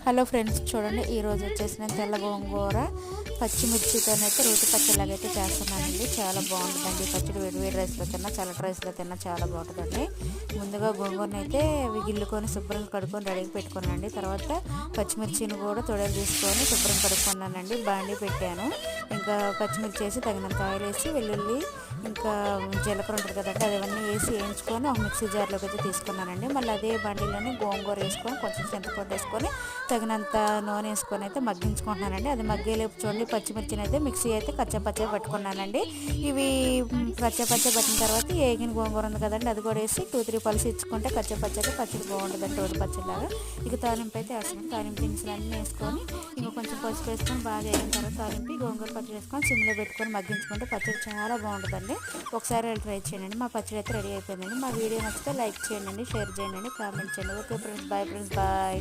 Hello friends, చూడండి ఈరోజు వచ్చేసి నేను తెల్ల గోంగూర పచ్చిమిర్చితోనైతే రోటి పచ్చడిలాగైతే చేస్తున్నానండి. చాలా బాగుంటుందండి పచ్చడి. వేడి వేడి రైస్లో తిన్నా, చల్లటి రైస్లో తిన్నా చాలా బాగుంటుందండి. ముందుగా గోంగూరని అయితే గిల్లుకొని శుభ్రంగా కడుక్కొని రెడీగా పెట్టుకున్నానండి. తర్వాత పచ్చిమిర్చిని కూడా తొడలు తీసుకొని శుభ్రం కడుక్కున్నానండి. బాండీ పెట్టాను. ఇంకా పచ్చిమిర్చి వేసి తగినంత ఆయిల్ వేసి వెల్లుల్లి ఇంకా జీలకర్ర ఉంటుంది కదండి, అవన్నీ వేసి వేయించుకొని ఒక మిక్సీ జార్లోకి అయితే తీసుకున్నానండి. మళ్ళీ అదే బండిలోని గోంగూర వేసుకొని కొంచెం చింతపండు వేసుకొని తగినంత నూనె వేసుకొని అయితే మగ్గించుకుంటున్నానండి. అది మగ్గేలేపు చూడండి పచ్చిమిర్చిని అయితే మిక్సీ అయితే కచ్చపచ్చగా పట్టుకున్నానండి. ఇవి కచ్చపచ్చగా పట్టిన తర్వాత ఏగిన గోంగూర ఉంది కదండి, అది కూడా వేసి 2-3 పలుసు ఇచ్చుకుంటే కచ్చపచ్చగా పచ్చడి బాగుంటుందండి, రోడ్డు పచ్చడిలాగా. ఇక తాలింపు అయితే వేస్తున్నాను. తాలింపు దినుసులు అన్నీ వేసుకొని ఇంకా కొంచెం పసుపు వేసుకొని బాగా వేగిన తర్వాత తాలింపు గోంగూర పచ్చడి వేసుకొని సిమ్లో పెట్టుకొని మగ్గించుకుంటే పచ్చడి చాలా బాగుంటుందండి. ఒకసారి వెళ్ళి ట్రై చేయండి. మా పచ్చడి అయితే రెడీ అయిపోయిందండి. మా వీడియో నచ్చితే లైక్ చేయండి, షేర్ చేయండి, కామెంట్ చేయండి. Okay friends, bye friends, bye.